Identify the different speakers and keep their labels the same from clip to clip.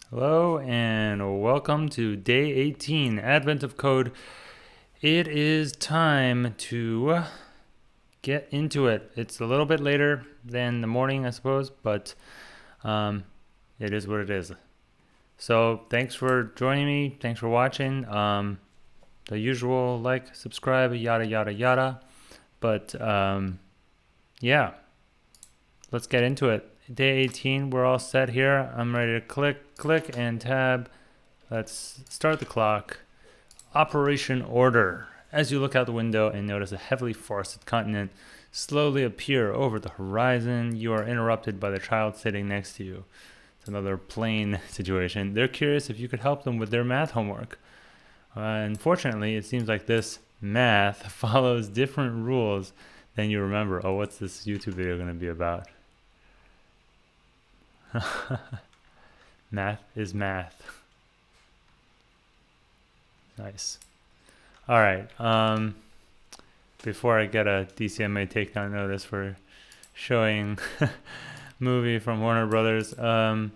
Speaker 1: Hello and welcome to day 18, Advent of Code. It is time to get into it. It's a little bit later than the morning, I suppose, but it is what it is. So thanks for joining me. Thanks for watching. The usual like, subscribe, yada, yada, yada. But yeah, let's get into it. Day 18, we're all set here. I'm ready to click and tab. Let's start the clock. Operation order. As you look out the window and notice a heavily forested continent slowly appear over the horizon, you are interrupted by the child sitting next to you. It's another plane situation. They're curious if you could help them with their math homework. Unfortunately, it seems like this math follows different rules than you remember. Oh, what's this YouTube video going to be about? Math is math. Nice. All right. Before I get a DCMA takedown notice for showing movie from Warner Brothers, the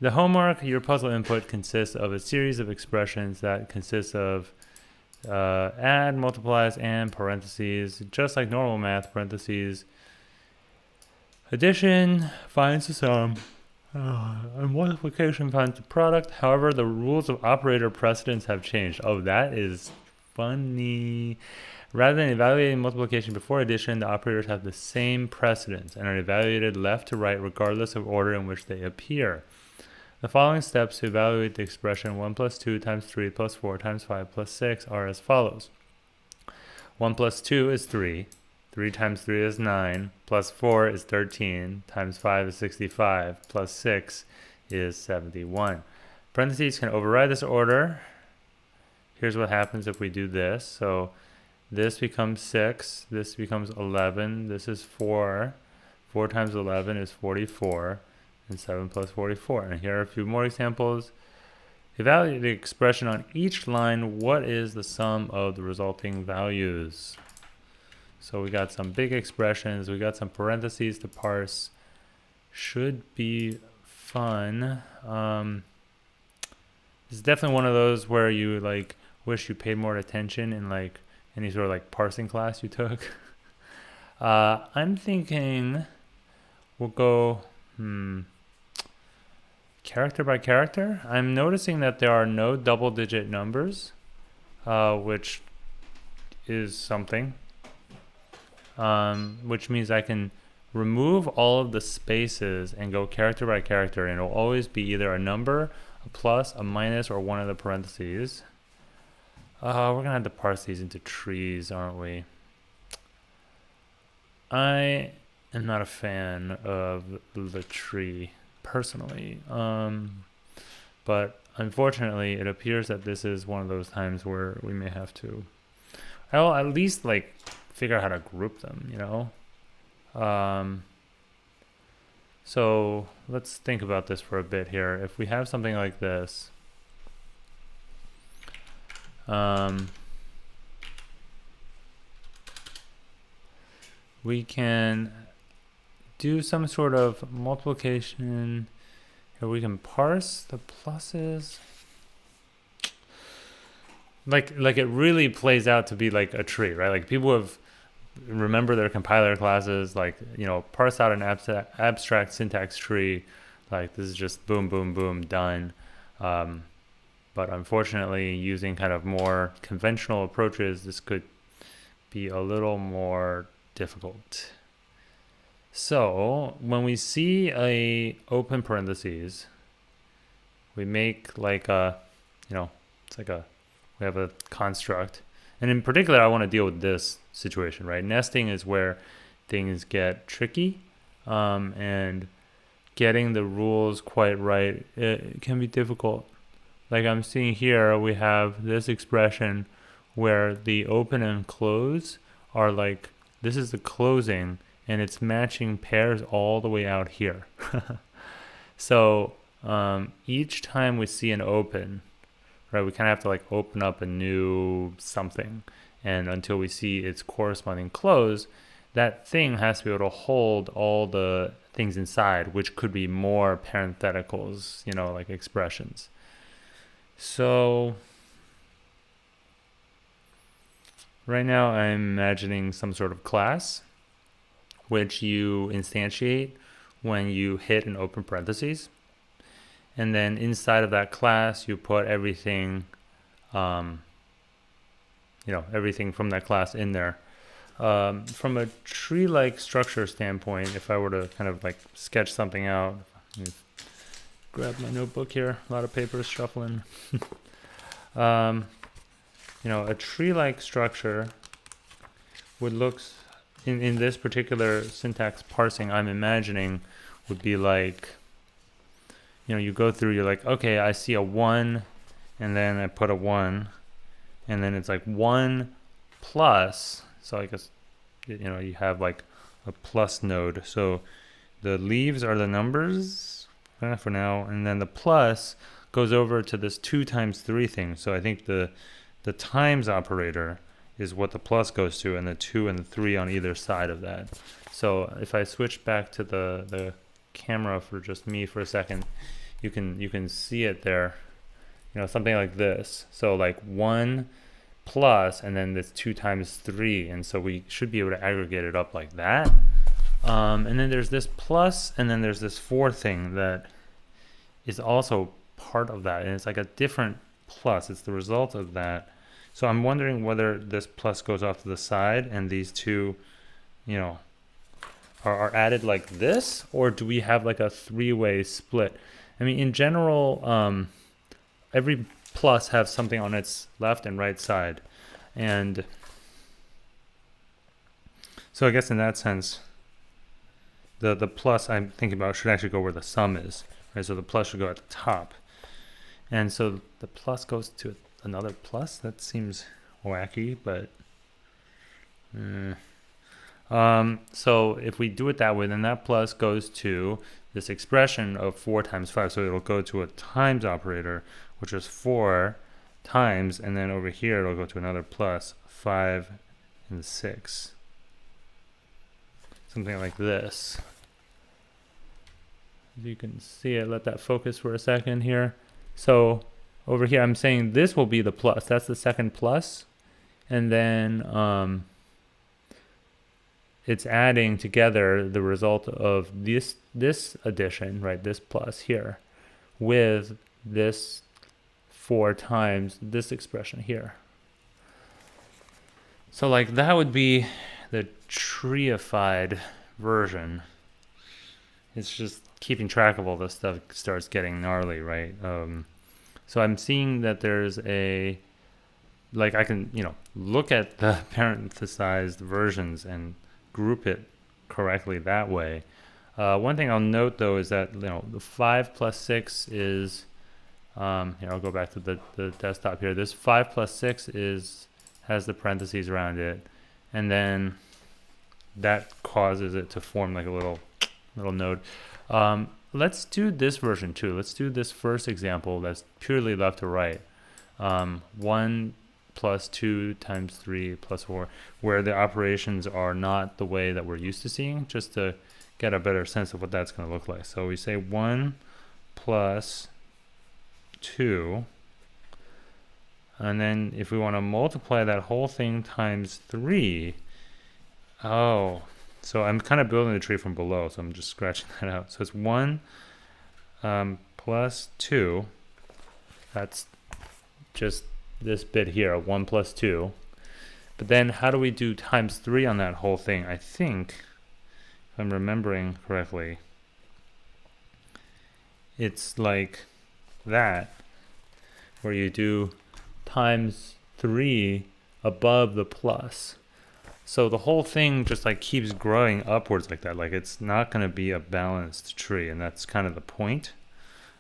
Speaker 1: homework, your puzzle input consists of a series of expressions that consists of add, multiplies, and parentheses, just like normal math. Parentheses. Addition finds the sum, and multiplication finds the product. However, the rules of operator precedence have changed. Oh, that is funny. Rather than evaluating multiplication before addition, the operators have the same precedence and are evaluated left to right regardless of order in which they appear. The following steps to evaluate the expression 1 plus 2 times 3 plus 4 times 5 plus 6 are as follows. 1 plus 2 is 3. 3 times 3 is 9, plus 4 is 13, times 5 is 65, plus 6 is 71. Parentheses can override this order. Here's what happens if we do this. So this becomes 6, this becomes 11, this is 4. 4 times 11 is 44, and 7 plus 44. And here are a few more examples. Evaluate the expression on each line. What is the sum of the resulting values? So we got some big expressions. We got some parentheses to parse. Should be fun. It's definitely one of those where you like wish you paid more attention in like any sort of like parsing class you took. I'm thinking we'll go character by character. I'm noticing that there are no double-digit numbers, which is something. Which means I can remove all of the spaces and go character by character, and it'll always be either a number, a plus, a minus, or one of the parentheses. We're gonna have to parse these into trees, aren't we? I am not a fan of the tree personally, but unfortunately it appears that this is one of those times where we may have to, I'll at least like figure out how to group them, you know? So let's think about this for a bit here. If we have something like this, we can do some sort of multiplication. Here we can parse the pluses. Like it really plays out to be like a tree, right? Like people have remember their compiler classes, like, you know, parse out an abstract syntax tree. Like this is just boom, boom, boom, done. But unfortunately, using kind of more conventional approaches, this could be a little more difficult. So when we see a open parentheses, we make like a, you know, it's like a, we have a construct. And in particular, I want to deal with this situation, right? Nesting is where things get tricky, and getting the rules quite right, it can be difficult. Like I'm seeing here, we have this expression where the open and close are like, this is the closing, and it's matching pairs all the way out here. So each time we see an open, right, we kind of have to like open up a new something, and until we see its corresponding close, that thing has to be able to hold all the things inside, which could be more parentheticals, like expressions. So right now I'm imagining some sort of class which you instantiate when you hit an open parentheses. And then inside of that class, you put everything, everything from that class in there. From a tree-like structure standpoint, if I were to kind of like sketch something out, let me grab my notebook here, a lot of papers shuffling. A tree-like structure would look, in this particular syntax parsing I'm imagining, would be like, you go through, you're like, okay, I see a 1, and then I put a 1, and then it's like 1 plus, so I guess, you have like a plus node. So the leaves are the numbers for now, and then the plus goes over to this 2 times 3 thing. So I think the times operator is what the plus goes to, and the 2 and the 3 on either side of that. So if I switch back to the camera for just me for a second, you can see it there, something like this. So like 1 plus, and then this 2 times 3, and so we should be able to aggregate it up like that. And then there's this plus, and then there's this 4 thing that is also part of that, and it's like a different plus. It's the result of that. So I'm wondering whether this plus goes off to the side and these two, are added like this, or do we have like a 3-way split? I mean, in general, every plus has something on its left and right side. And so I guess in that sense, the plus I'm thinking about should actually go where the sum is, right? So the plus should go at the top. And so the plus goes to another plus. That seems wacky, but so if we do it that way, then that plus goes to this expression of 4 times 5. So it'll go to a times operator, which is 4 times, and then over here it'll go to another plus 5 and 6. Something like this. If you can see it, let that focus for a second here. So over here I'm saying this will be the plus. That's the second plus. And then it's adding together the result of this addition, right, this plus here, with this 4 times this expression here. So like that would be the treeified version. It's just keeping track of all this stuff starts getting gnarly, right? So I'm seeing that there's a, like I can, look at the parenthesized versions and group it correctly that way. One thing I'll note though is that the 5 plus 6 is here, I'll go back to the desktop here. This 5 plus 6 has the parentheses around it, and then that causes it to form like a little node. Let's do this version too. Let's do this first example that's purely left to right. 1 plus 2 times 3 plus 4, where the operations are not the way that we're used to seeing, just to get a better sense of what that's going to look like. So we say 1 plus 2, and then if we want to multiply that whole thing times 3, so I'm kind of building the tree from below, so I'm just scratching that out. So it's 1 plus 2, that's just this bit here, 1 plus 2. But then how do we do times 3 on that whole thing? I think, if I'm remembering correctly, it's like that, where you do times 3 above the plus. So the whole thing just like keeps growing upwards like that. Like it's not going to be a balanced tree, and that's kind of the point.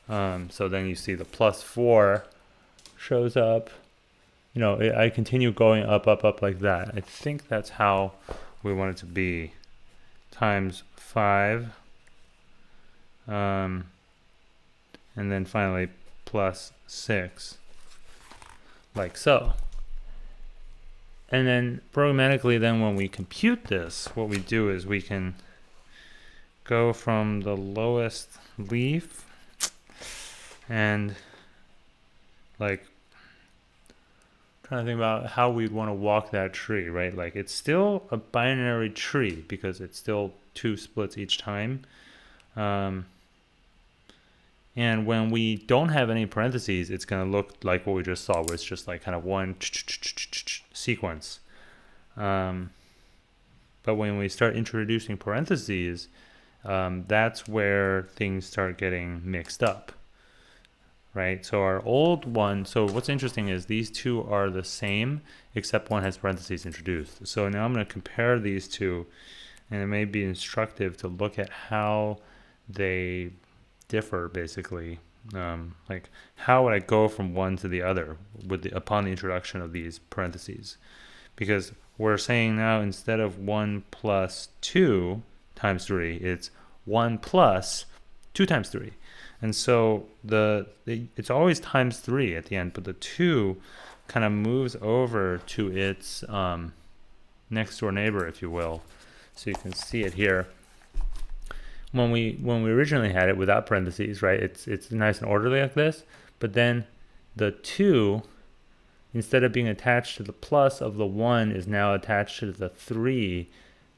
Speaker 1: So then you see the plus 4 shows up. I continue going up like that. I think that's how we want it to be. Times 5. And then finally +6. 6, like so. And then programmatically, then when we compute this, what we do is we can go from the lowest leaf and like trying to think about how we'd want to walk that tree, right? Like it's still a binary tree because it's still 2 splits each time. And when we don't have any parentheses, it's going to look like what we just saw, where it's just like kind of one sequence. But when we start introducing parentheses, that's where things start getting mixed up, right? So our old one, so what's interesting is these two are the same, except one has parentheses introduced. So now I'm going to compare these two, and it may be instructive to look at how they differ, basically. Like how would I go from one to the other upon the introduction of these parentheses? Because we're saying now instead of 1 plus 2 times 3, it's 1 plus 2 times 3. And so it's always times 3 at the end, but the 2 kind of moves over to its next door neighbor, if you will. So you can see it here. When we originally had it without parentheses, right, it's nice and orderly like this, but then the 2, instead of being attached to the plus of the 1, is now attached to the 3,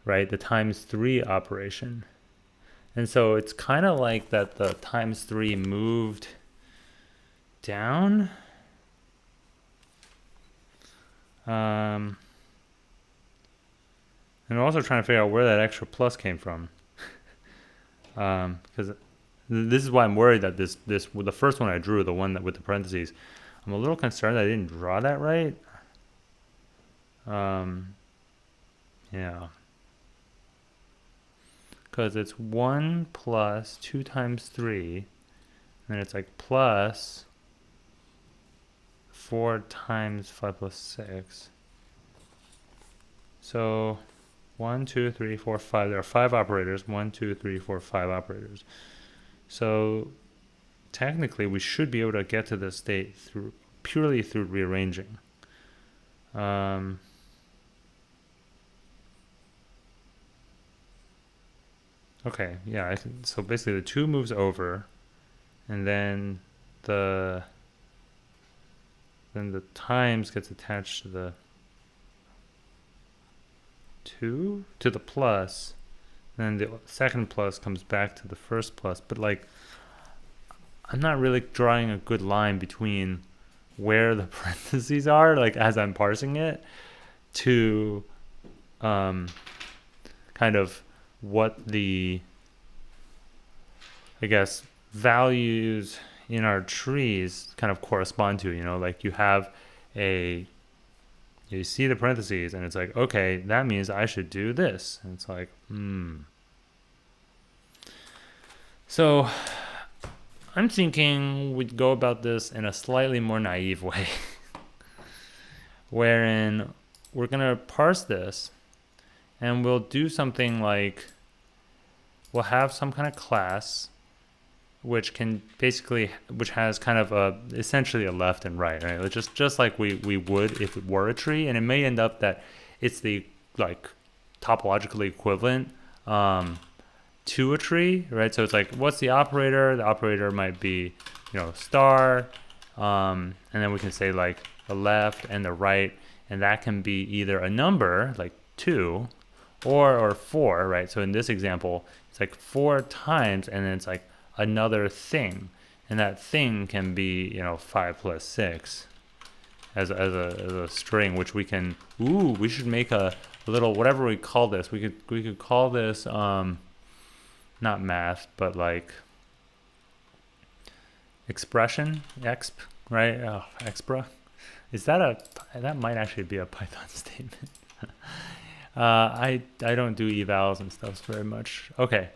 Speaker 1: right, the times 3 operation. And so it's kind of like that the times 3 moved down. And I'm also trying to figure out where that extra plus came from. Because this is why I'm worried that this the first one I drew, the one that with the parentheses, I'm a little concerned that I didn't draw that right. Yeah. Because it's 1 plus 2 times 3, and it's like plus 4 times 5 plus 6. So 1, 2, 3, 4, 5. There are 5 operators. 1, 2, 3, 4, 5 operators. So technically, we should be able to get to this state purely through rearranging. Okay, yeah. So basically, the 2 moves over, and then the times gets attached to the 2 to the plus, and then the second plus comes back to the first plus. But like, I'm not really drawing a good line between where the parentheses are, like as I'm parsing it, to kind of what the, I guess, values in our trees kind of correspond to. You know, like you see the parentheses and it's like, okay, that means I should do this. And it's like, So I'm thinking we'd go about this in a slightly more naive way, wherein we're going to parse this and we'll do something like we'll have some kind of class which has kind of essentially a left and right, right? It's just like we would if it were a tree, and it may end up that it's the like topologically equivalent to a tree, right? So it's like, what's the operator? The operator might be, star, and then we can say like the left and the right, and that can be either a number like 2 or 4, right? So in this example, it's like 4 times, and then it's like another thing, and that thing can be 5 plus 6 as a string, which we can we should make a little, whatever we call this, we could call this not math, but like expression, exp, right? Expra. Is that that might actually be a Python statement. I don't do evals and stuff very much. Okay.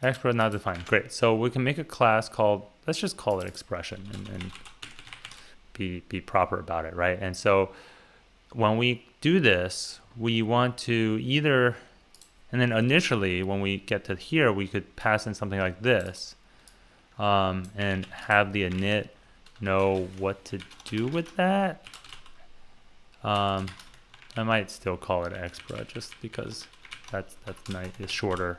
Speaker 1: Expert not defined. Great. So we can make a class called, let's just call it expression and be proper about it, right? And so when we do this, we want to either, and then initially when we get to here, we could pass in something like this and have the init know what to do with that. I might still call it expra just because that's nice. It's shorter,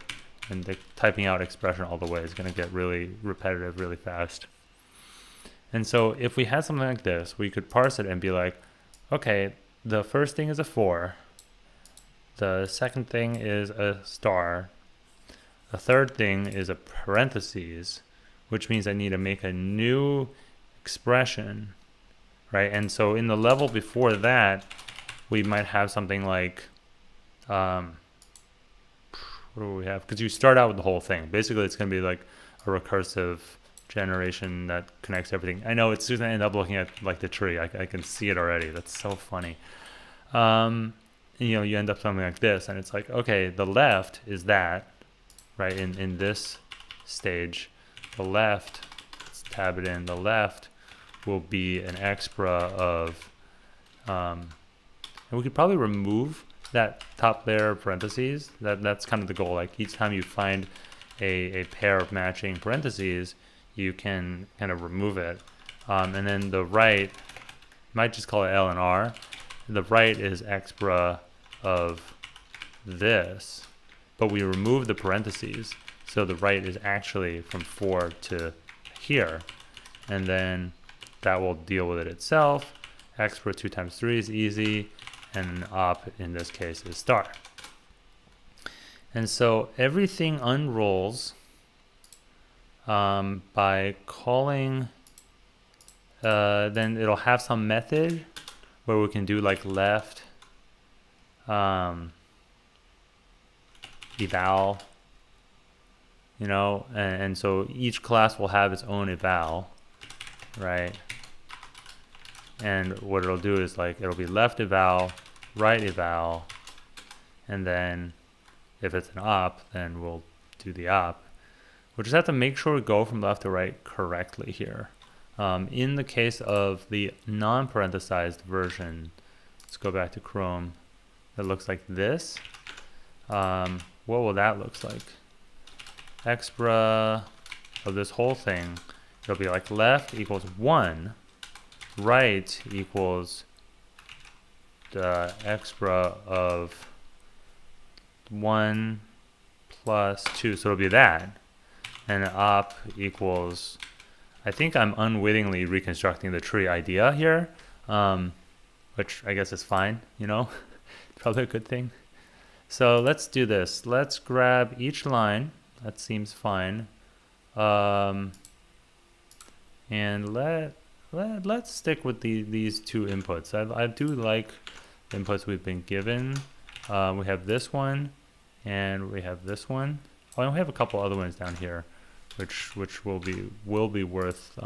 Speaker 1: and the typing out expression all the way is going to get really repetitive really fast. And so if we had something like this, we could parse it and be like, okay, the first thing is a 4. The second thing is a star. The third thing is a parentheses, which means I need to make a new expression, right? And so in the level before that, we might have something like, what do we have? Because you start out with the whole thing. Basically, it's going to be like a recursive generation that connects everything. I know it's just going to end up looking at like the tree. I can see it already. That's so funny. You end up something like this, and it's like, okay, the left is that, right? In this stage, the left, let's tab it in, the left will be an expra of, and we could probably remove that top layer of parentheses. That's kind of the goal. Like each time you find a pair of matching parentheses, you can kind of remove it. And then the right, might just call it L and R. The right is expra of this, but we remove the parentheses. So the right is actually from 4 to here. And then that will deal with it itself. Expra 2 times 3 is easy. And op in this case is star. And so everything unrolls by calling, then it'll have some method where we can do like left eval, and so each class will have its own eval, right? And what it'll do is like it'll be left eval, right eval, and then if it's an op, then we'll do the op. We'll just have to make sure we go from left to right correctly here. In the case of the non-parenthesized version, let's go back to Chrome. It looks like this. What will that look like? Expra of this whole thing, it'll be like left equals 1, right equals the expra of 1 plus 2, so it'll be that. And op equals, I think I'm unwittingly reconstructing the tree idea here, which I guess is fine, probably a good thing. So let's do this. Let's grab each line. That seems fine. And let's stick with these two inputs. I do like the inputs we've been given. We have this one, and we have this one. Oh, and we have a couple other ones down here, which will be worth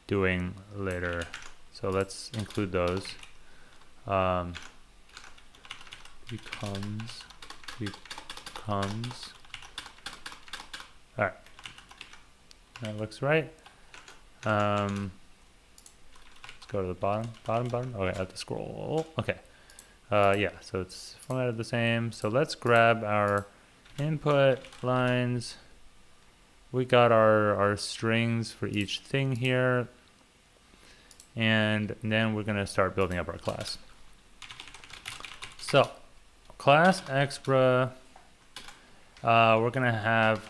Speaker 1: doing later. So let's include those. Becomes. All right, that looks right. Let's go to the bottom. Okay, I have to scroll. Okay. Yeah, so it's formatted the same. So let's grab our input lines. We got our strings for each thing here. And then we're going to start building up our class. So class expra, we're going to have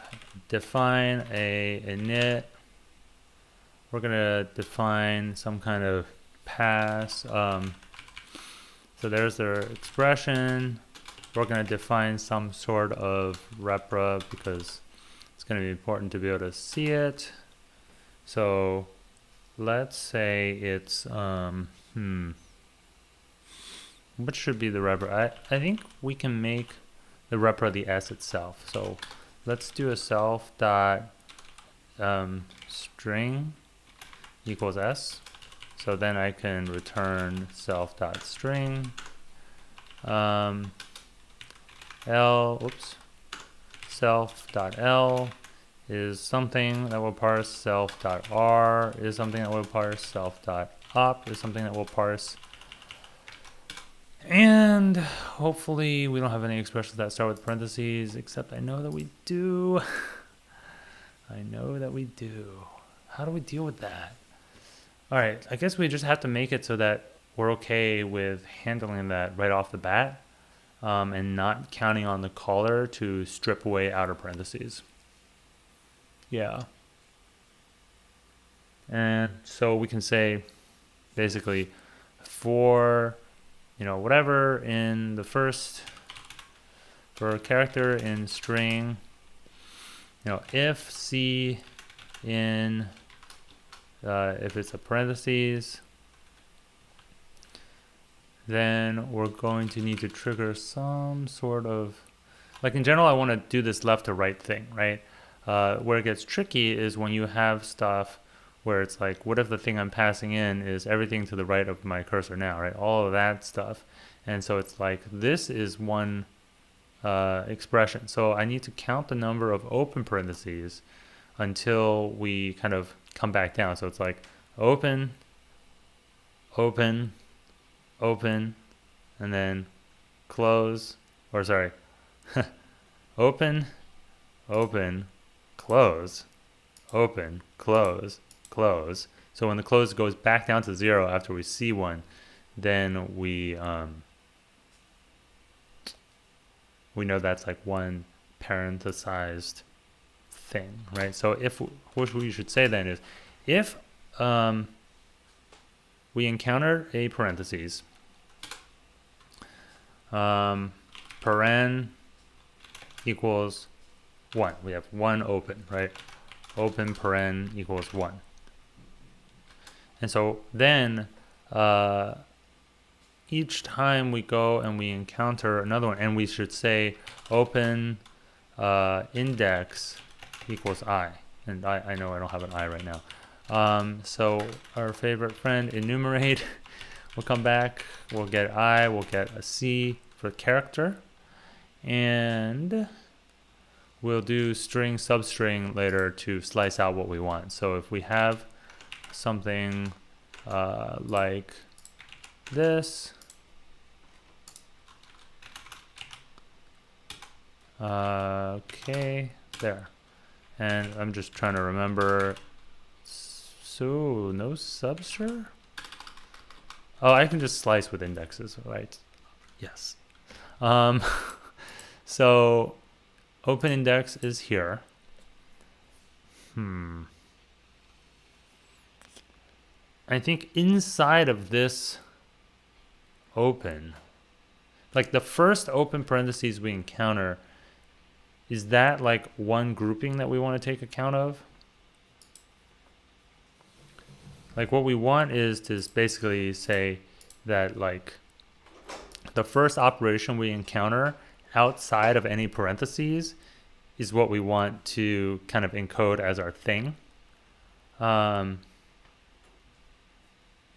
Speaker 1: define a init. We're going to define some kind of pass. So there's their expression. We're going to define some sort of repra because it's going to be important to be able to see it. So let's say it's, what should be the repra? I think we can make the repra the s itself. So let's do a self dot string equals s. So then I can return self dot string self dot l is something that will parse, self dot r is something that will parse, self dot op is something that will parse. And hopefully we don't have any expressions that start with parentheses, except I know that we do. How do we deal with that? All right, I guess we just have to make it so that we're okay with handling that right off the bat, and not counting on the caller to strip away outer parentheses. Yeah. And so we can say basically for, whatever in the first, for a character in string, if C in, if it's a parentheses, then we're going to need to trigger some sort of, like in general, I want to do this left to right thing, right? Where it gets tricky is when you have stuff where it's like, what if the thing I'm passing in is everything to the right of my cursor now, right? All of that stuff. And so it's like, this is one expression. So I need to count the number of open parentheses until we kind of come back down. So it's like open, open, open, and then close, or sorry, open, open, close, open, close, close. So when the close goes back down to 0 after we see one, then we know that's like one parenthesized thing, right? So if what we should say then is, if we encounter a parentheses, paren equals 1. We have 1 open, right? Open paren equals 1. And so then each time we go and we encounter another one, and we should say open index equals I. And I know I don't have an I right now. So our favorite friend, enumerate, we'll come back, we'll get I, we'll get a C for character, and we'll do string substring later to slice out what we want. So if we have something like this, okay, there. And I'm just trying to remember, so no substr? Oh, I can just slice with indexes, right? Yes. So open index is here. I think inside of this open, like the first open parentheses we encounter, is that like one grouping that we want to take account of? Like what we want is to basically say that like the first operation we encounter outside of any parentheses is what we want to kind of encode as our thing.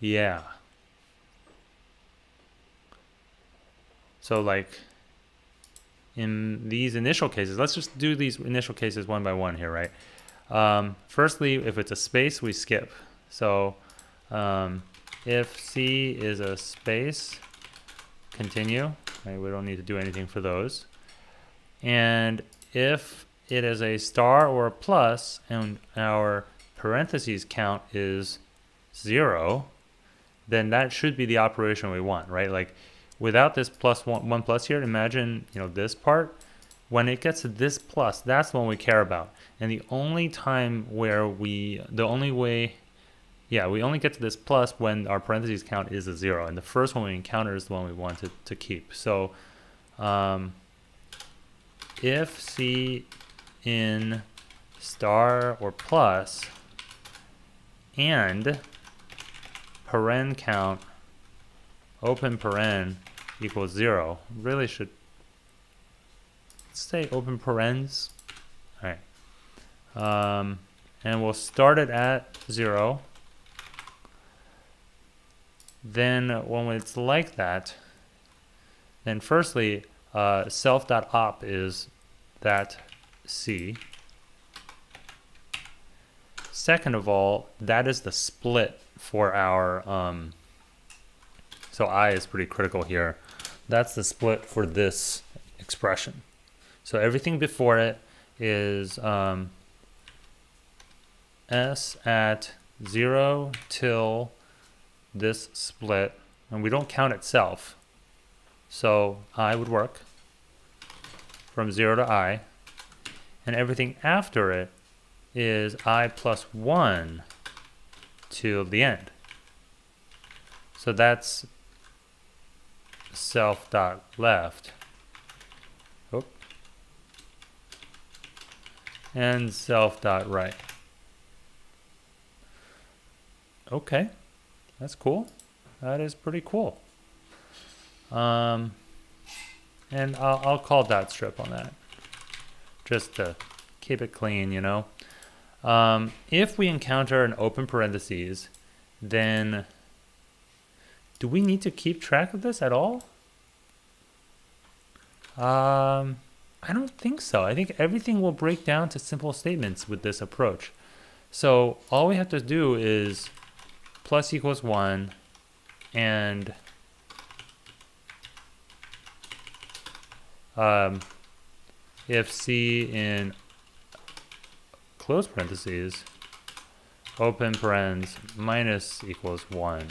Speaker 1: Yeah. So like in these initial cases, let's just do these initial cases one by one here, right? Firstly, if it's a space, we skip. So if C is a space, continue. Right? We don't need to do anything for those. And if it is a star or a plus and our parentheses count is 0, then that should be the operation we want, right? Like without this plus one plus here, imagine, this part, when it gets to this plus, that's the one we care about. And the only time where we only get to this plus when our parentheses count is a 0. And the first one we encounter is the one we want to keep. So if C in star or plus and paren count open paren equals 0, really should say open parens. All right. And we'll start it at 0. Then when it's like that, then firstly, self.op is that C. Second of all, that is the split for our, so I is pretty critical here. That's the split for this expression. So everything before it is S at 0 till this split and we don't count itself. So I would work from 0 to I, and everything after it is I plus 1 to the end. So that's self dot left. Oh. And self dot right. Okay, that's cool. That is pretty cool. And I'll call dot strip on that, just to keep it clean, you know. If we encounter an open parentheses, then do we need to keep track of this at all? I don't think so. I think everything will break down to simple statements with this approach. So all we have to do is plus equals 1 and if C in close parentheses, open parens minus equals 1.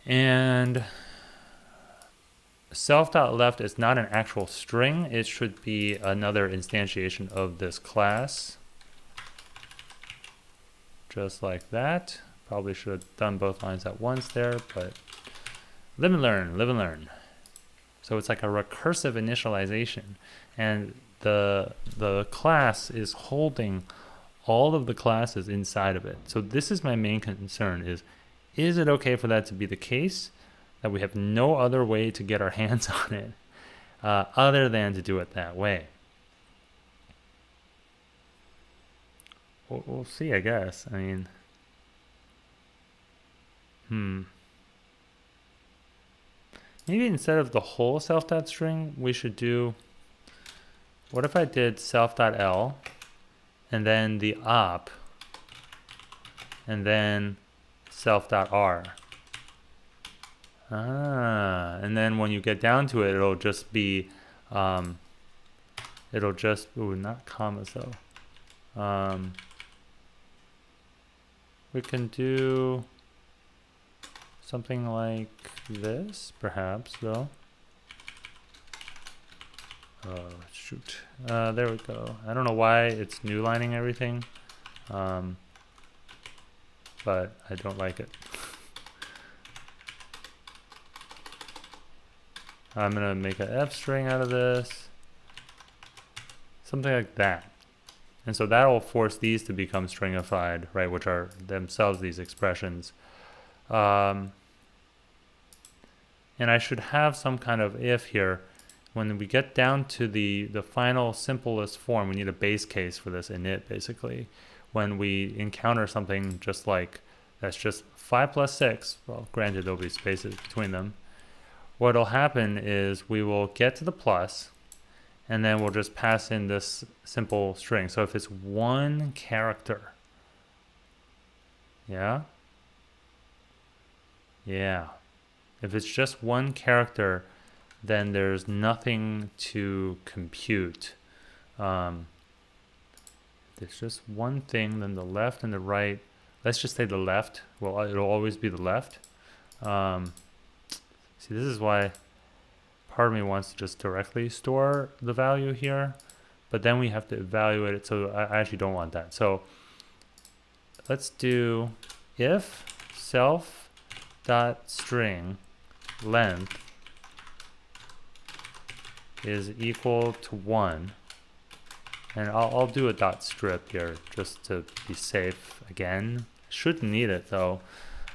Speaker 1: And self.left is not an actual string. It should be another instantiation of this class. Just like that. Probably should have done both lines at once there, but live and learn, live and learn. So it's like a recursive initialization, and the class is holding all of the classes inside of it. So this is my main concern: is it okay for that to be the case, that we have no other way to get our hands on it other than to do it that way? We'll see, I guess. I mean, maybe instead of the whole self.string, we should do, what if I did self.l and then the op and then self.r? And then when you get down to it, it'll just be, not commas though. We can do something like this, perhaps, though. Oh, shoot. There we go. I don't know why it's new lining everything, but I don't like it. I'm going to make an F string out of this. Something like that. And so that will force these to become stringified, right, which are themselves these expressions. And I should have some kind of if here. When we get down to the final simplest form, we need a base case for this init, basically. When we encounter something just like, that's just 5 plus 6, well, granted there'll be spaces between them. What'll happen is we will get to the plus, and then we'll just pass in this simple string. So if it's one character, yeah? Yeah. If it's just one character, then there's nothing to compute. There's just one thing, then the left and the right. Let's just say the left. Well, it'll always be the left. See, this is why part of me wants to just directly store the value here, but then we have to evaluate it, so I actually don't want that. So let's do if self.string length is equal to 1, and I'll do a dot strip here just to be safe again. Shouldn't need it though,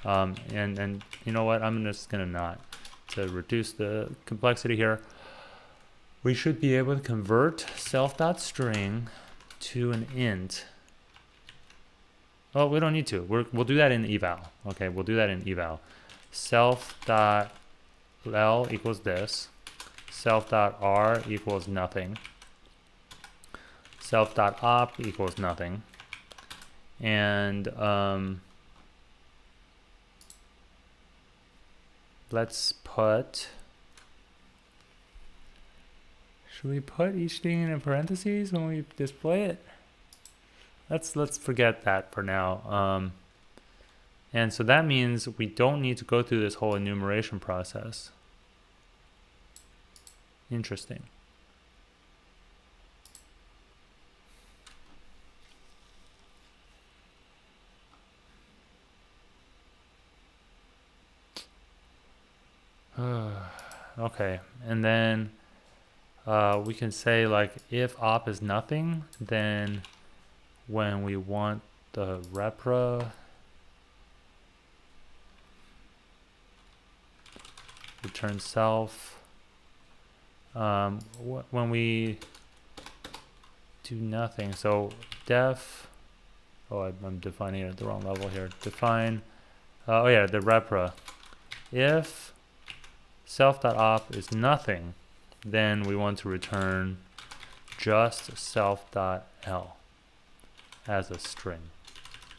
Speaker 1: and you know what, I'm just gonna not, to reduce the complexity here. We should be able to convert self.string to an int. Oh, we don't need to. We'll do that in eval. Okay, we'll do that in eval. Self.l equals this. Self.r equals nothing. Self.op equals nothing. And let's put, should we put each thing in parentheses when we display it? Let's forget that for now. And so that means we don't need to go through this whole enumeration process. Interesting. Okay, and then we can say like if op is nothing, then when we want the repra, return self. When we do nothing, so def, I'm defining it at the wrong level here. Define, the repra. If self.op is nothing, then we want to return just self.l as a string.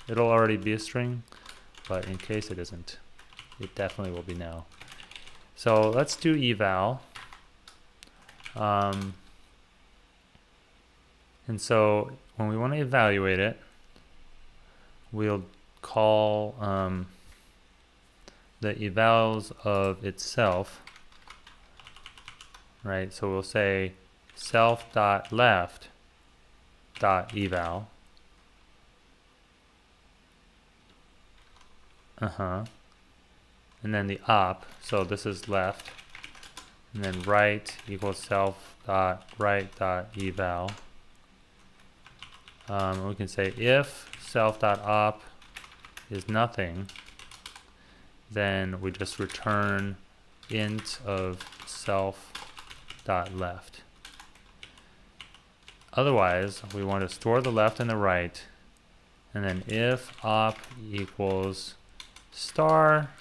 Speaker 1: It'll already be a string, but in case it isn't, it definitely will be now. So let's do eval. And so when we want to evaluate it, we'll call the evals of itself, right? So we'll say self.left.eval. And then the op, so this is left, and then right equals self.right.eval. We can say if self.op is nothing, then we just return int of self.left. Otherwise, we want to store the left and the right, and then if op equals star,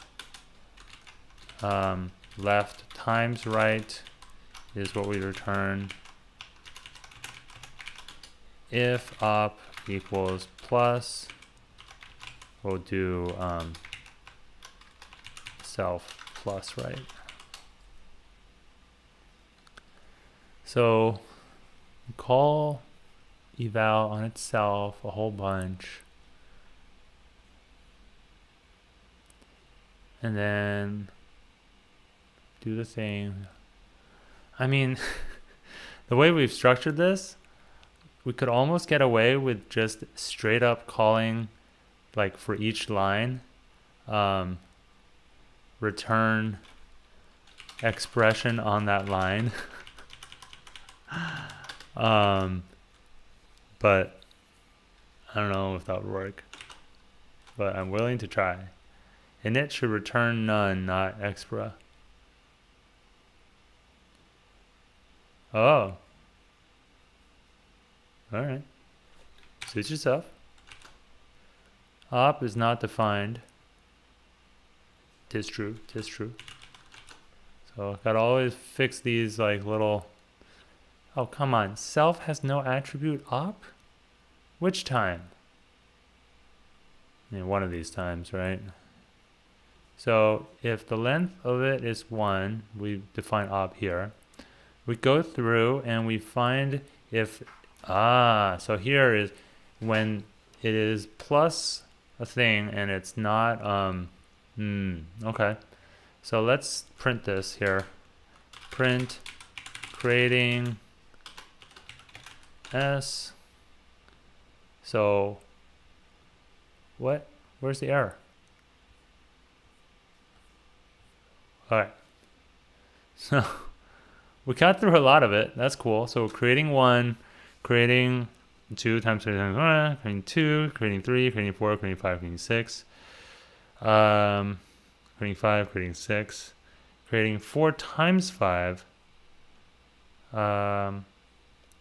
Speaker 1: left times right is what we return. If op equals plus, we'll do self plus right. So call eval on itself a whole bunch, and then do the thing. I mean, the way we've structured this, we could almost get away with just straight up calling, like for each line, return expression on that line. But I don't know if that would work, but I'm willing to try. Init should return none, not expra. Oh. Alright. Suit yourself. Op is not defined. Tis true, tis true. So I gotta always fix these like little... Oh, come on. Self has no attribute op? Which time? I mean, one of these times, right? So if the length of it is 1, we define op here. We go through and we find if... so here is when it is plus a thing and it's not... okay. So let's print this here. Print creating s. So what? Where's the error? All right. So we got through a lot of it. That's cool. So creating 1, creating 2 times 3 times 1, creating 2, creating 3, creating 4, creating 5, creating 6. Creating 5, creating 6, creating 4 times 5,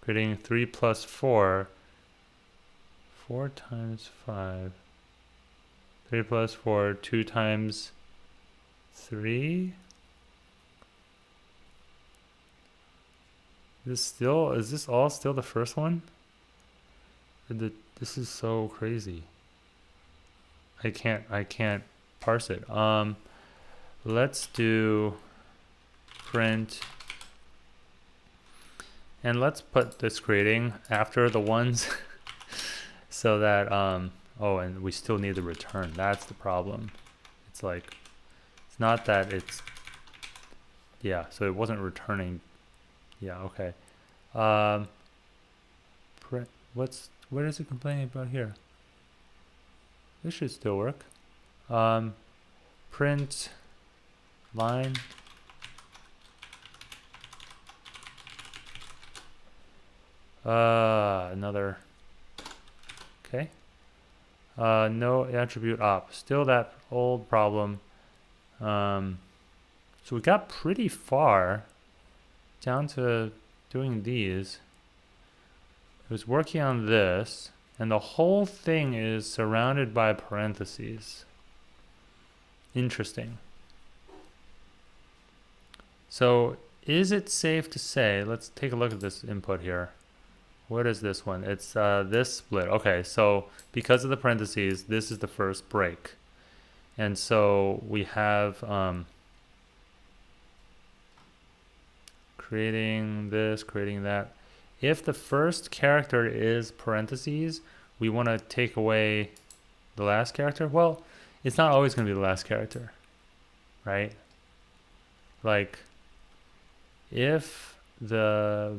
Speaker 1: creating 3 plus 4, 4 times 5, 3 plus 4, 2 times 3. Is this all still the first one? This is so crazy. I can't parse it. Let's do print, and let's put this creating after the ones so that Oh, and we still need the return. That's the problem. It's like, it's not that it's, yeah, so it wasn't returning. Yeah, okay. What is it complaining about here? This should still work. Print line. Another. Okay. No attribute op. Still that old problem. So we got pretty far down to doing these. It was working on this, and the whole thing is surrounded by parentheses. Interesting. So is it safe to say, let's take a look at this input here. What is this one? It's this split. Okay, so because of the parentheses, this is the first break. And so we have creating this, creating that. If the first character is parentheses, we want to take away the last character. Well, it's not always going to be the last character, right? Like, if the...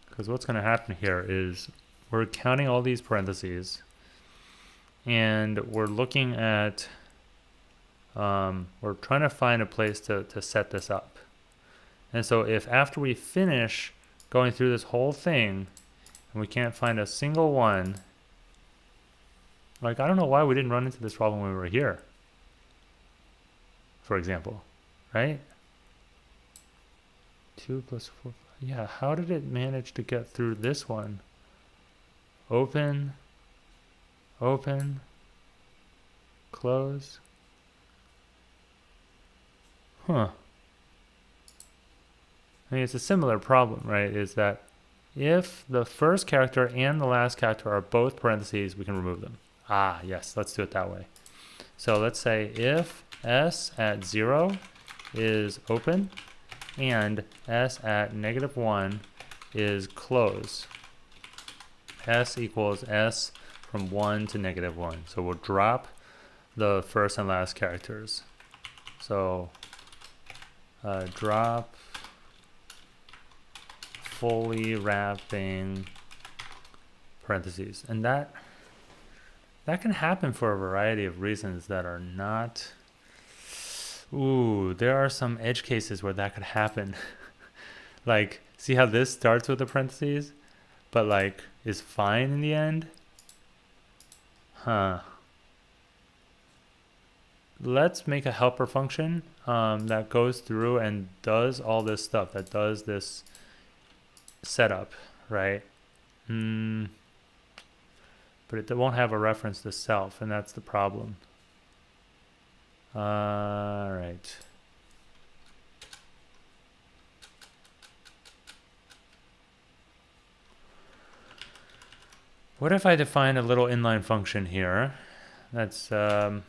Speaker 1: Because what's going to happen here is we're counting all these parentheses, and we're looking at... we're trying to find a place to set this up. And so if after we finish going through this whole thing and we can't find a single one, like, I don't know why we didn't run into this problem when we were here, for example, right? 2 plus 4. Yeah, how did it manage to get through this one? Open, open, close. Huh. I mean, it's a similar problem, right? Is that if the first character and the last character are both parentheses, we can remove them. Ah, yes, let's do it that way. So let's say if s at 0 is open and s at -1 is close. S equals s from 1 to -1. So we'll drop the first and last characters. So drop fully wrapping parentheses, and that can happen for a variety of reasons that are not. Ooh, there are some edge cases where that could happen. Like, see how this starts with the parentheses, but like is fine in the end? Huh. Let's make a helper function that goes through and does all this stuff, that does this setup, right? But it won't have a reference to self, and that's the problem. All right. What if I define a little inline function here? That's I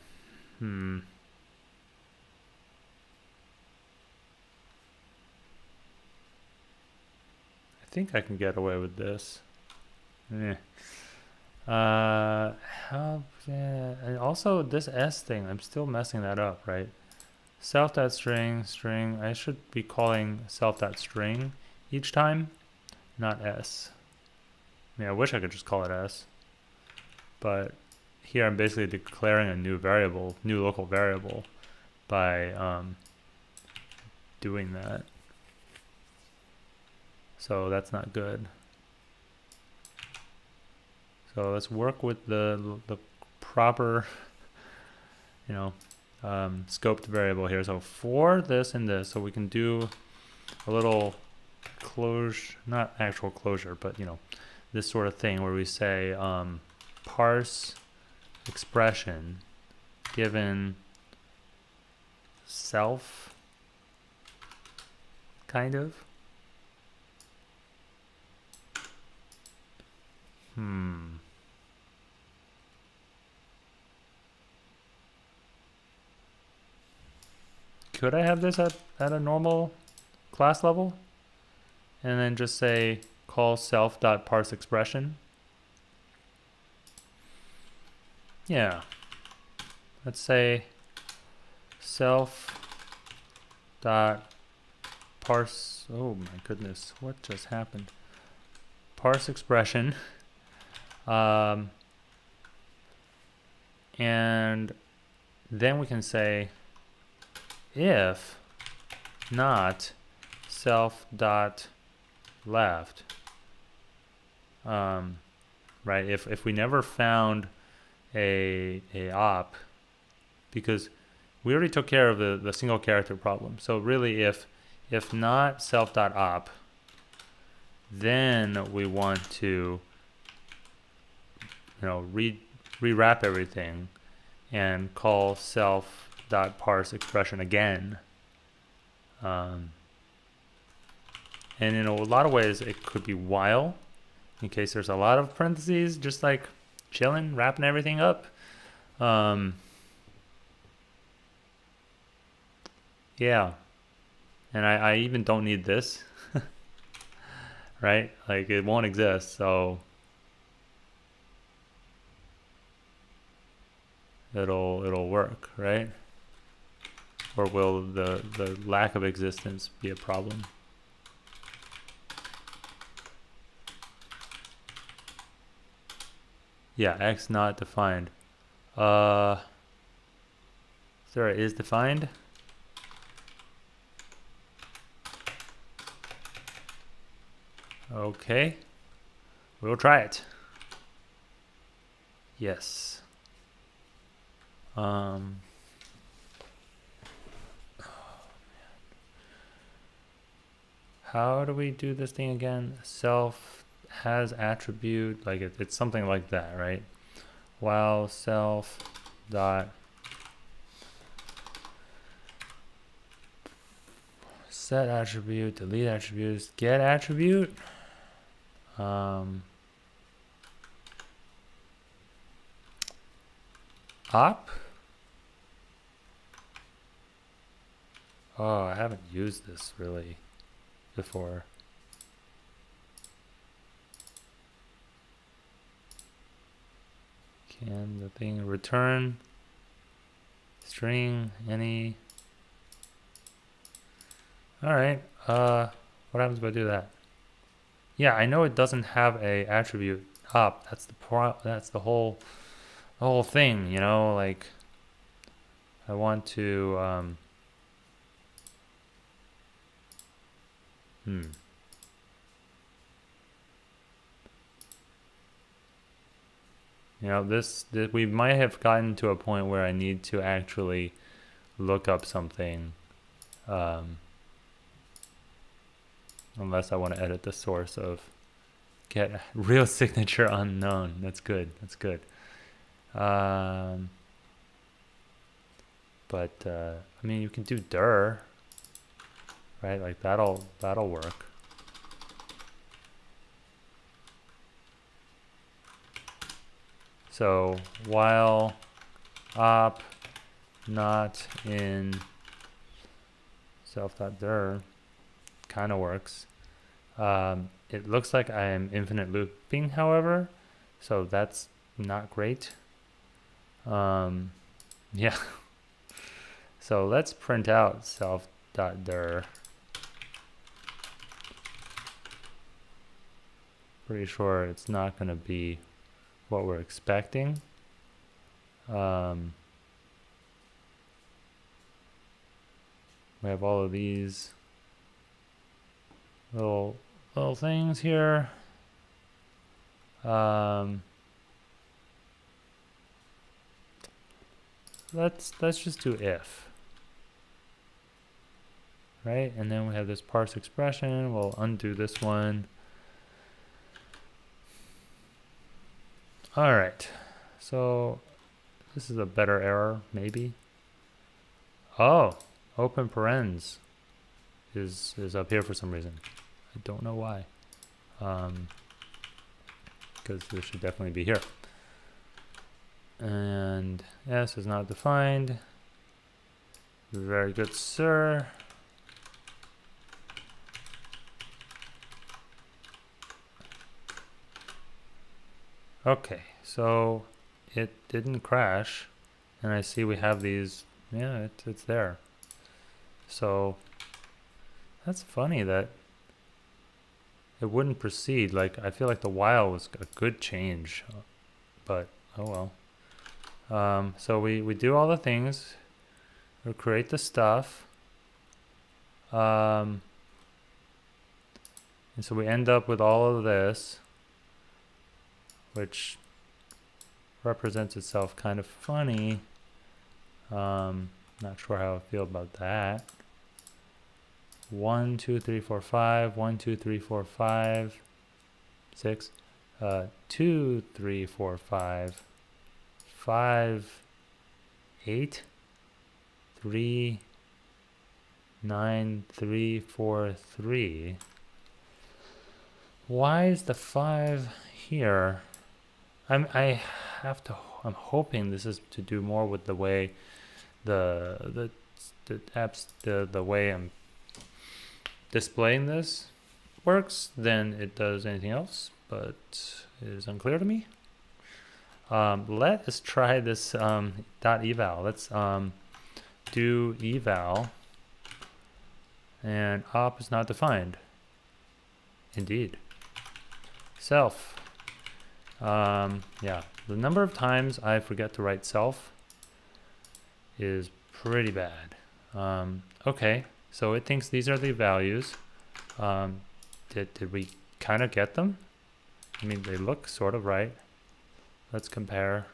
Speaker 1: think I can get away with this. And also this s thing, I'm still messing that up, right? Self.string, string. I should be calling self.string each time, not s. I mean, I wish I could just call it s, but here I'm basically declaring a new variable, new local variable, by doing that. So that's not good. So let's work with the proper, scoped variable here. So for this and this, so we can do a little closure, not actual closure, but this sort of thing where we say parse expression given self, kind of. Could I have this at a normal class level? And then just say call self.parseExpression Yeah. Let's say self dot parse. Oh my goodness, what just happened? Parse expression. And then we can say if not self dot left. Right? If we never found a op, because we already took care of the single character problem. So really, if not self dot op, then we want to rewrap everything and call self dot parse expression again. And in a lot of ways, it could be while, in case there's a lot of parentheses, just like chilling, wrapping everything up. Yeah. And I even don't need this, right? Like it won't exist, so it'll work, right? Or will the lack of existence be a problem? Yeah, x not defined. There it is defined. Okay, we'll try it. Yes. How do we do this thing again? Self has attribute, like it's something like that, right? While self dot set attribute, delete attributes, get attribute. Op. Oh, I haven't used this really before. Can the thing return string any? All right. What happens if I do that? Yeah, I know it doesn't have a attribute op. That's the whole thing, you know, like I want to you know, this we might have gotten to a point where I need to actually look up something, unless I want to edit the source of get real signature unknown. That's good. That's good. But I mean, you can do dir, right? Like that'll work. So while op not in self.dir kind of works. It looks like I am infinite looping, however, so that's not great. Yeah. So let's print out self.dir. Pretty sure it's not going to be what we're expecting. We have all of these little things here. Let's just do if, right? And then we have this parse expression. We'll undo this one. All right, so this is a better error, maybe. Oh, open parens is up here for some reason. I don't know why. Because this should definitely be here. And S is not defined. Very good, sir. Okay, so it didn't crash. And I see we have these, yeah, it's there. So that's funny that it wouldn't proceed. Like, I feel like the while was a good change, but oh well. So we do all the things, we create the stuff, and so we end up with all of this, which represents itself kind of funny. Not sure how I feel about that. 1 2 3 4 5 1 2 3 4 5 6 2 3 4 5 5 8 3 9 3 4 3. Why is the 5 here? I'm hoping this is to do more with the way the way I'm displaying this works than it does anything else, but it is unclear to me. Let us try this dot eval. Let's do eval, and op is not defined. Indeed. Self. Yeah, the number of times I forget to write self is pretty bad. Okay, so it thinks these are the values. Did we kind of get them? I mean, they look sort of right. Let's compare.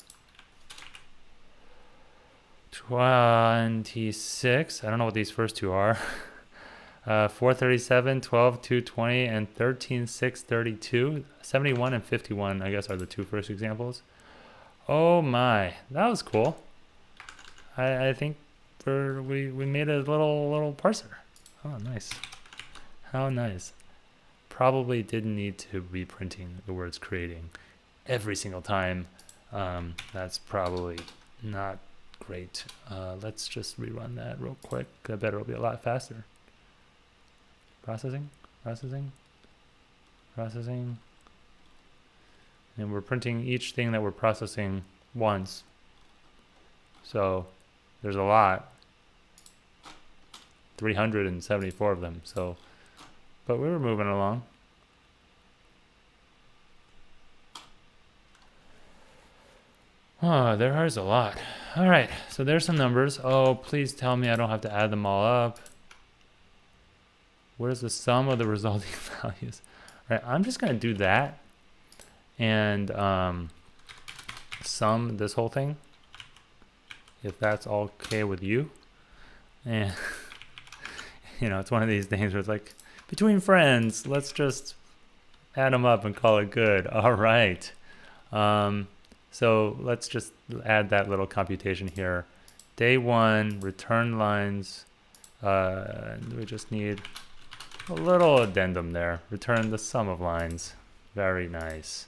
Speaker 1: 26. I don't know what these first two are. 437, 12, 220, and 13, 6, 32. 71 and 51, I guess, are the two first examples. Oh my, that was cool. I think we made a little parser. Oh, nice. How nice. Probably didn't need to be printing the words creating every single time. That's probably not great. Let's just rerun that real quick. I bet it'll be a lot faster. Processing. And we're printing each thing that we're processing once. So there's a lot. 374 of them. So, but we were moving along. Oh, there is a lot. All right, so there's some numbers. Oh, please tell me I don't have to add them all up. What is the sum of the resulting values? All right, I'm just going to do that and sum this whole thing, if that's okay with you. And you know, it's one of these things where it's like, between friends, let's just add them up and call it good. All right. So let's just add that little computation here. Day 1, return lines. We just need a little addendum there. Return the sum of lines. Very nice.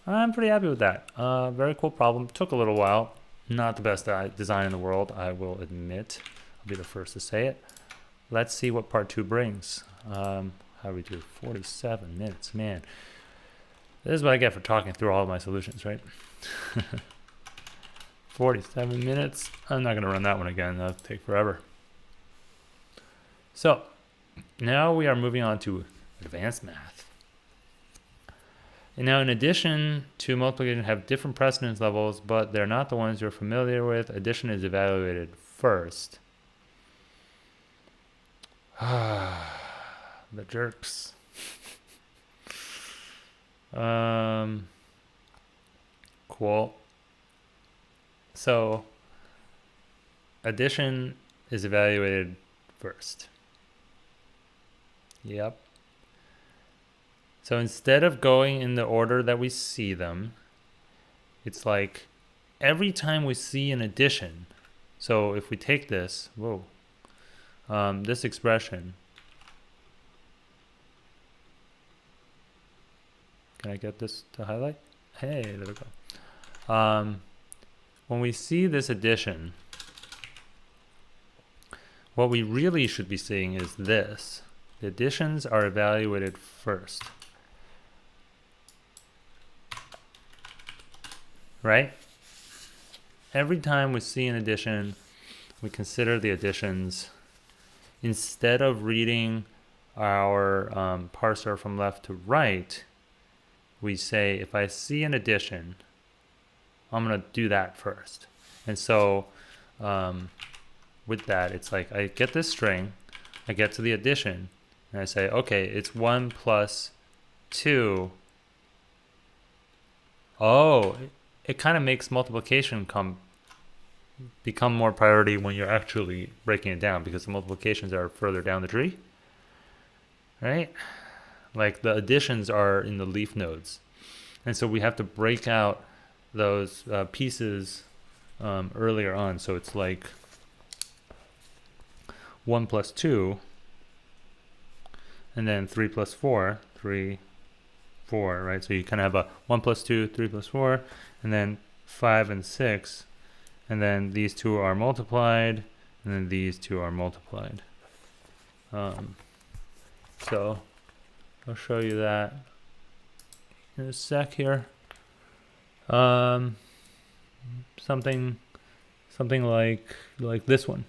Speaker 1: I'm pretty happy with that. Very cool problem. Took a little while. Not the best design in the world, I will admit. I'll be the first to say it. Let's see what part 2 brings. How do we do? 47 minutes. Man, this is what I get for talking through all of my solutions, right? 47 minutes. I'm not going to run that one again. That'll take forever. So now we are moving on to advanced math. And now, in addition to multiplication, have different precedence levels, but they're not the ones you're familiar with. Addition is evaluated first. The jerks. Cool. So addition is evaluated first. Yep. So instead of going in the order that we see them, it's like every time we see an addition. So if we take this, this expression, can I get this to highlight? Hey, there we go. When we see this addition, what we really should be seeing is this. The additions are evaluated first. right? Every time we see an addition, we consider the additions. Instead of reading our parser from left to right, we say, if I see an addition, I'm going to do that first. And so with that, it's like I get this string, I get to the addition, and I say, okay, it's 1 plus 2. Oh, it kind of makes multiplication become more priority when you're actually breaking it down, because the multiplications are further down the tree, right? Like the additions are in the leaf nodes. And so we have to break out those pieces earlier on. So it's like 1 plus 2, and then 3 plus 4, 3, 4, right? So you kind of have a 1 plus 2, 3 plus 4, and then 5 and 6, and then these two are multiplied, and then these two are multiplied. So I'll show you that in a sec here. Something like this one,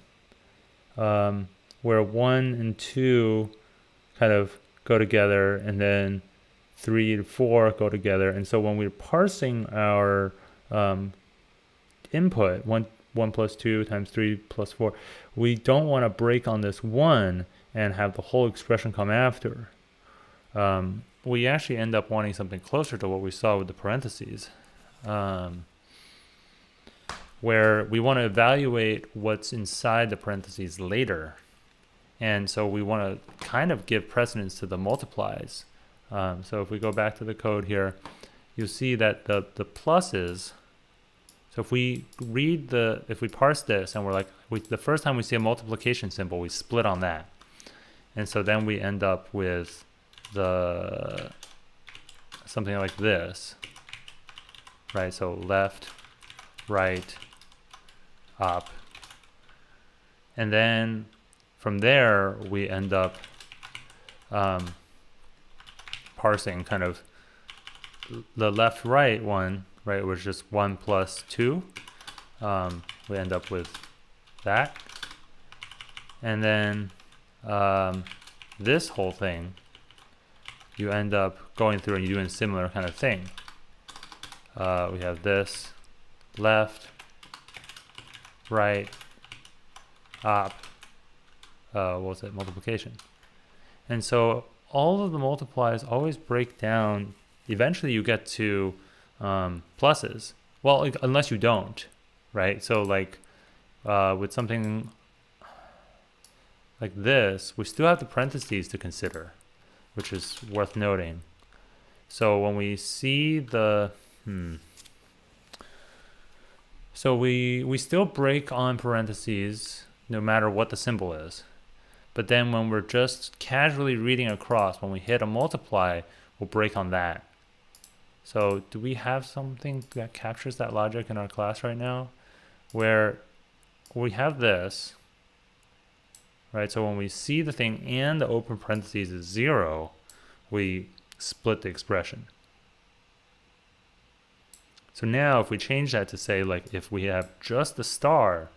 Speaker 1: where 1 and 2 kind of go together, and then 3 and 4 go together. And so when we're parsing our input, 1 plus 2 times 3 plus 4, we don't want to break on this 1 and have the whole expression come after. We actually end up wanting something closer to what we saw with the parentheses, where we want to evaluate what's inside the parentheses later. And so we want to kind of give precedence to the multiplies. So if we go back to the code here, you'll see that the pluses, so if we parse this and we're like, the first time we see a multiplication symbol, we split on that. And so then we end up with something like this, right? So left, right, up. And then from there, we end up parsing kind of the left-right one, right, was just 1 plus 2. We end up with that. And then this whole thing, you end up going through and you're doing a similar kind of thing. We have this left, right, up, what was it, multiplication. And so all of the multiplies always break down. Eventually you get to pluses. Well, unless you don't, right? So like with something like this, we still have the parentheses to consider, which is worth noting. So when we see the, so we still break on parentheses no matter what the symbol is. But then when we're just casually reading across, when we hit a multiply, we'll break on that. So do we have something that captures that logic in our class right now? Where we have this, right? So when we see the thing and the open parentheses is 0, we split the expression. So now if we change that to say, like, if we have just the star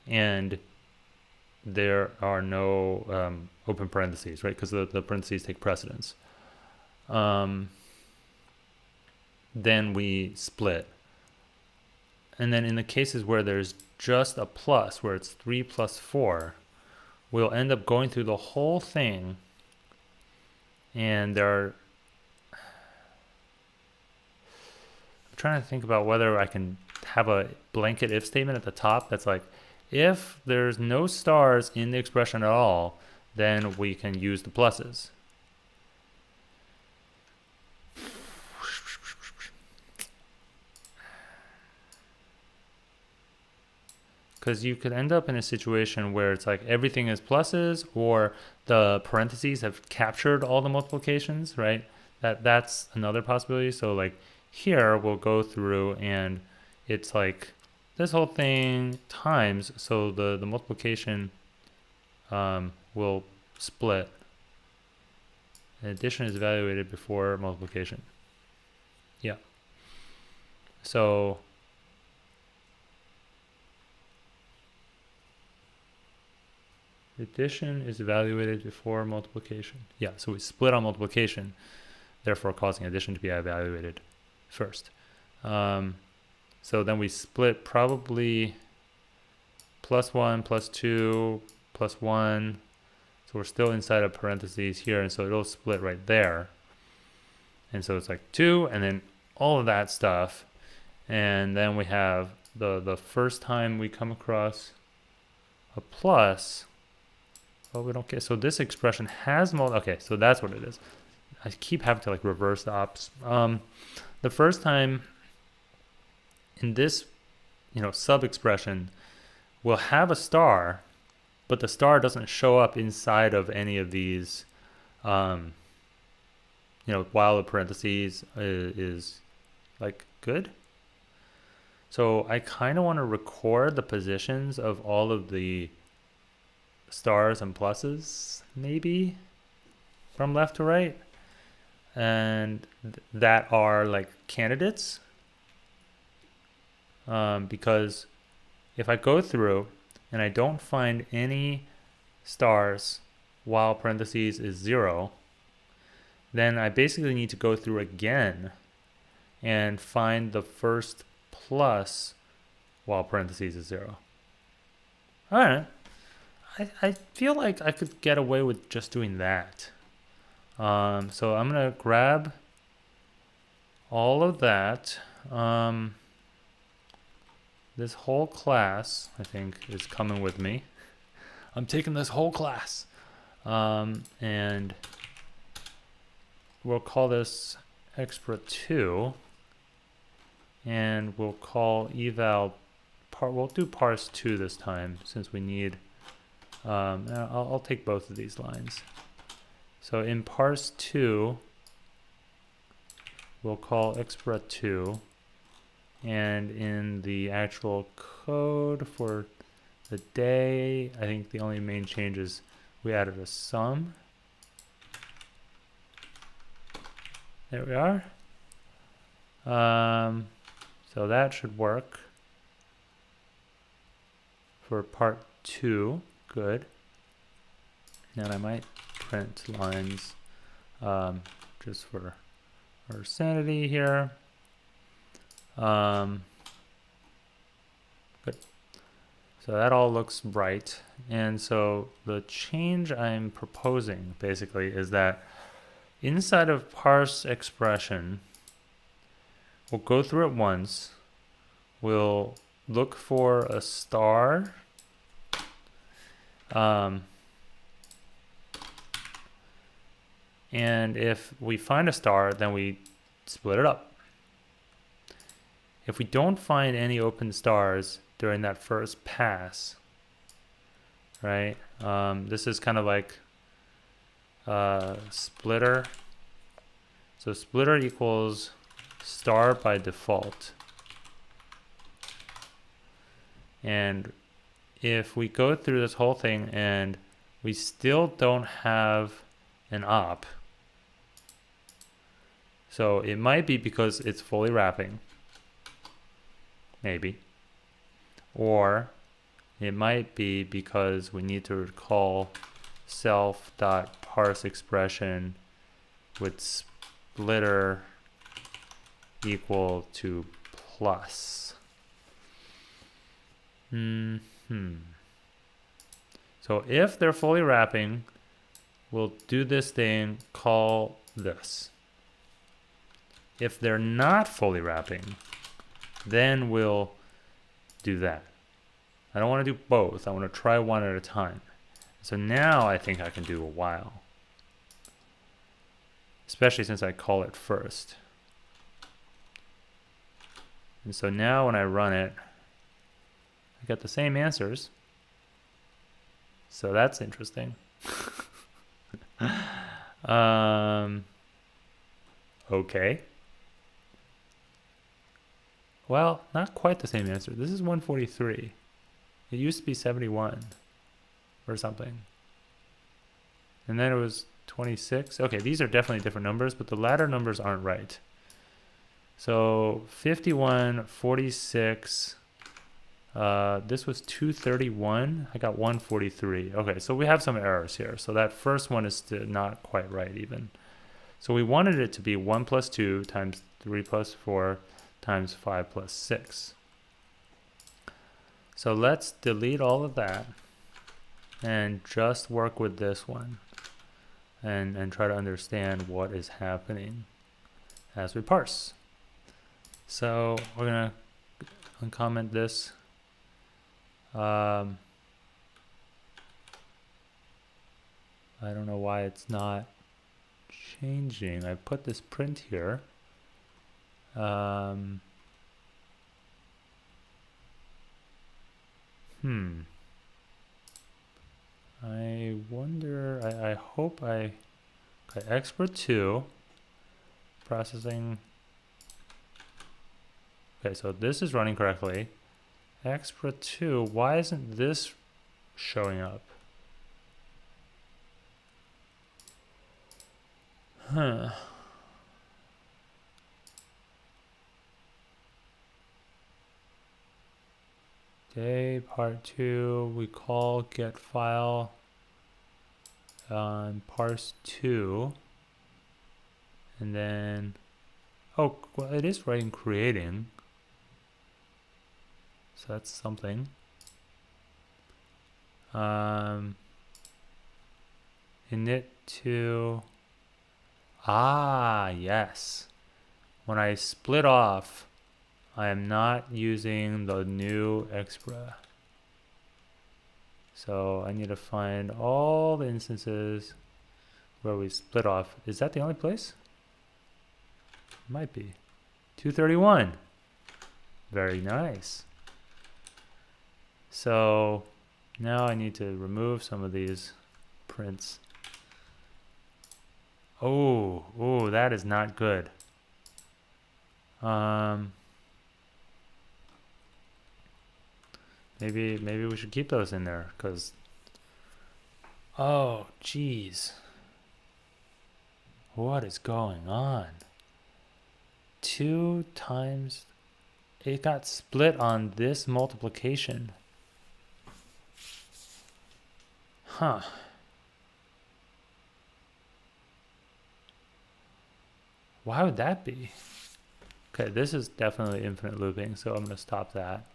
Speaker 1: and there are no open parentheses, right? Because the parentheses take precedence. Then we split. And then in the cases where there's just a plus, where it's 3 plus 4, we'll end up going through the whole thing, and I'm trying to think about whether I can have a blanket if statement at the top that's like, if there's no stars in the expression at all, then we can use the pluses. Because you could end up in a situation where it's like everything is pluses, or the parentheses have captured all the multiplications, right? That's another possibility. So like here we'll go through and it's like this whole thing times, so the multiplication will split. And addition is evaluated before multiplication. Yeah. So Addition is evaluated before multiplication. Yeah, so we split on multiplication, therefore causing addition to be evaluated first. So then we split probably +1, +2, +1. So we're still inside of parentheses here, and so it'll split right there. And so it's like 2, and then all of that stuff. And then we have the first time we come across a plus. Oh, we don't get, so this expression has okay, so that's what it is. I keep having to like reverse the ops. The first time in this, sub expression, we'll have a star, but the star doesn't show up inside of any of these, while the parentheses is like good. So I kind of want to record the positions of all of the stars and pluses, maybe, from left to right, and that are like candidates. Because if I go through and I don't find any stars while parentheses is 0, then I basically need to go through again and find the first plus while parentheses is 0. All right. I feel like I could get away with just doing that. So I'm going to grab all of that. This whole class, I think, is coming with me. I'm taking this whole class. And we'll call this expr2. And we'll call eval, we'll do parse2 this time, since we need, I'll take both of these lines. So in parse2, we'll call expr2. And in the actual code for the day, I think the only main change is we added a sum. There we are. So that should work for part 2. Good. And I might print lines just for our sanity here. Good. So that all looks right. And so the change I'm proposing basically is that inside of parse expression, we'll go through it once. We'll look for a star. And if we find a star, then we split it up. If we don't find any open stars during that first pass, right? This is kind of like splitter. So splitter equals star by default. And if we go through this whole thing and we still don't have an op, so it might be because it's fully wrapping. Maybe. Or it might be because we need to call self.parse expression with splitter equal to plus. So if they're fully wrapping, we'll do this thing, call this. If they're not fully wrapping, then we'll do that. I don't want to do both. I want to try one at a time. So now I think I can do a while. Especially since I call it first. And so now when I run it, I get the same answers. So that's interesting. Okay. Well, not quite the same answer. This is 143. It used to be 71 or something. And then it was 26. Okay, these are definitely different numbers, but the latter numbers aren't right. So 51, 46, This was 231. I got 143. Okay, so we have some errors here. So that first one is still not quite right even. So we wanted it to be 1 plus 2 times 3 plus 4 times 5 plus 6. So let's delete all of that and just work with this one and try to understand what is happening as we parse. So we're going to uncomment this. I don't know why it's not changing. I put this print here. I wonder, I hope okay, export 2, processing. Okay, so this is running correctly. Export 2, why isn't this showing up? Okay, part 2, we call get file parse 2, and then, oh, well, it is writing creating, so that's something. Init to, yes, when I split off, I am not using the new expra. So I need to find all the instances where we split off. Is that the only place? Might be. 231. Very nice. So now I need to remove some of these prints. Oh, that is not good. Maybe we should keep those in there, because, oh, geez. What is going on? 2 times, it got split on this multiplication. Huh. Why would that be? Okay, this is definitely infinite looping, so I'm going to stop that.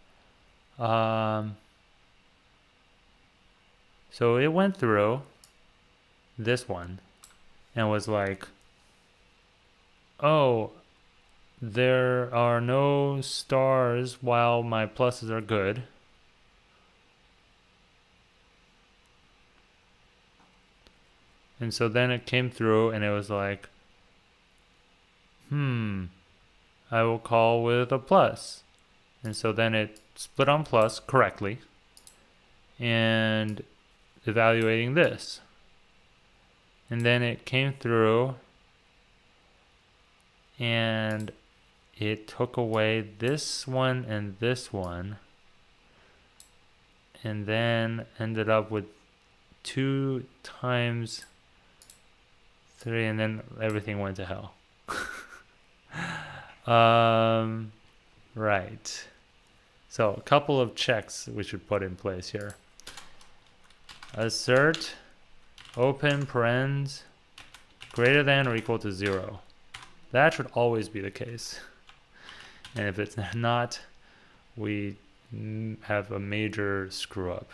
Speaker 1: So it went through this one and was like, oh, there are no stars while my pluses are good. And so then it came through and it was like, I will call with a plus. And so then it split on plus correctly and evaluating this. And then it came through and it took away this one and this one, and then ended up with 2 times 3, and then everything went to hell. Right. So a couple of checks we should put in place here. Assert open parens greater than or equal to 0. That should always be the case. And if it's not, we have a major screw up.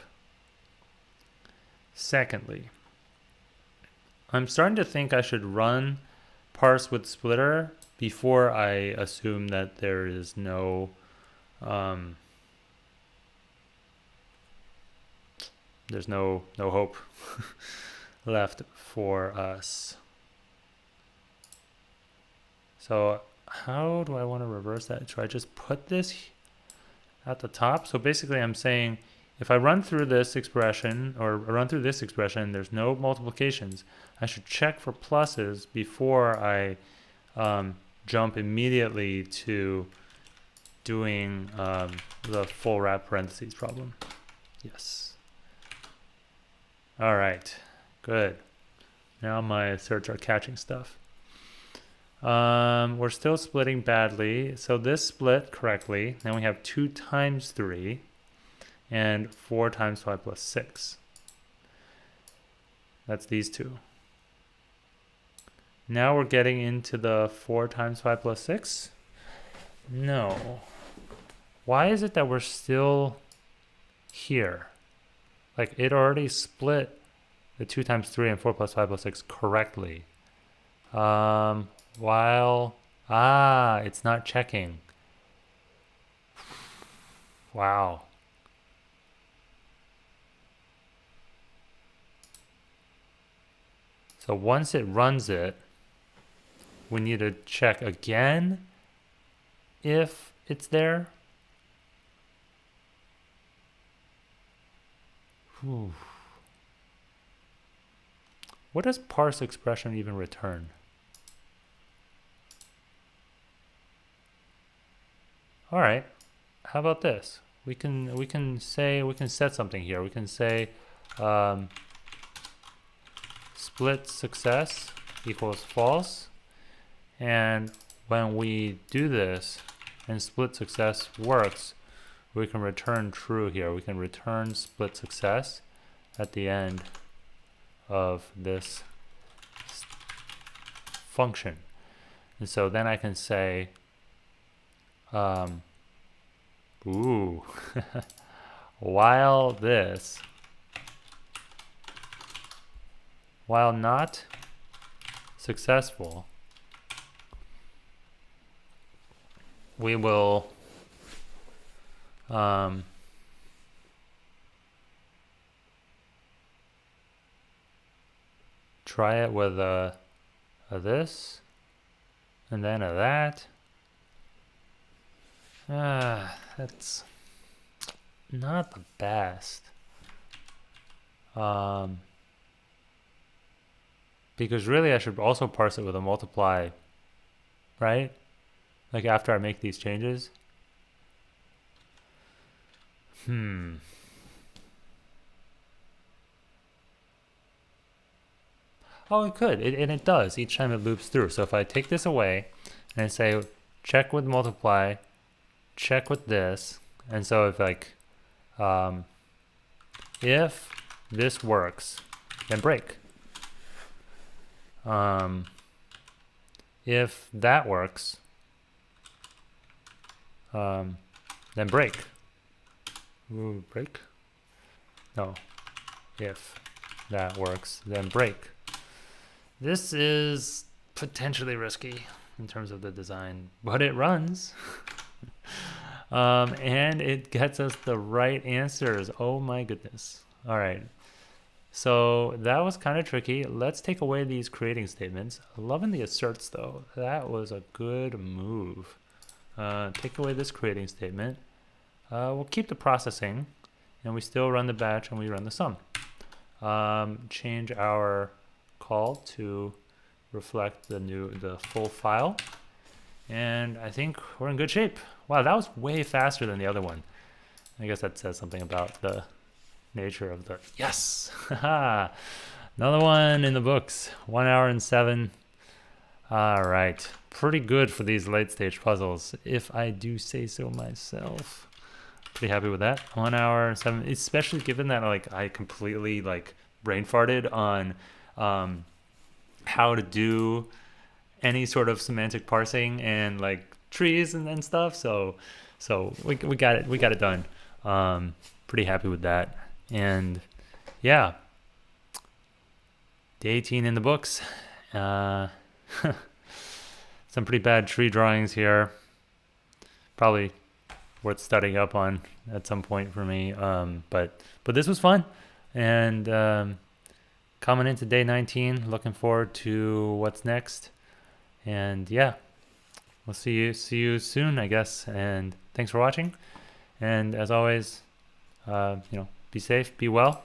Speaker 1: Secondly, I'm starting to think I should run parse with splitter before I assume that there is no there's no hope left for us. So how do I want to reverse that? Should I just put this at the top? So basically I'm saying if I run through this expression, or run through this expression, there's no multiplications, I should check for pluses before I jump immediately to doing the full wrap parentheses problem. Yes. All right, good. Now my asserts are catching stuff. We're still splitting badly. So this split correctly. Then we have 2 times 3. and 4 times 5 plus 6. That's these two. Now we're getting into the 4 times 5 plus 6. No. Why is it that we're still here? Like, it already split the 2 times 3 and 4 plus 5 plus 6 correctly. While, it's not checking. Wow. So once it runs it, we need to check again if it's there. Whew. What does parse expression even return? All right. How about this? We can set something here. We can say split success equals false. And when we do this and split success works, we can return true here. We can return split success at the end of this function. And so then I can say, while not successful, we will try it with a this and then a that. That's not the best. Because really I should also parse it with a multiply, right? Like after I make these changes. Oh, it could, and it does each time it loops through. So if I take this away and I say check with multiply, check with this, and so if like if this works, then break. If that works, then break. Ooh, break? No. If that works, then break. This is potentially risky in terms of the design, but it runs. And it gets us the right answers. Oh my goodness. All right. So that was kind of tricky. Let's take away these creating statements. Loving the asserts though. That was a good move. Take away this creating statement. We'll keep the processing and we still run the batch and we run the sum. Change our call to reflect the full file. And I think we're in good shape. Wow, that was way faster than the other one. I guess that says something about the nature of the, yes, another one in the books. 1 hour and 7. All right, pretty good for these late stage puzzles, if I do say so myself. Pretty happy with that. 1 hour and 7, especially given that like I completely like brain farted on how to do any sort of semantic parsing and like trees and stuff. So we got it done. Pretty happy with that. And yeah, day 18 in the books. Some pretty bad tree drawings here. Probably worth studying up on at some point for me. But this was fun. And coming into day 19, looking forward to what's next. And yeah, we'll see you soon, I guess. And thanks for watching. And as always, be safe, be well.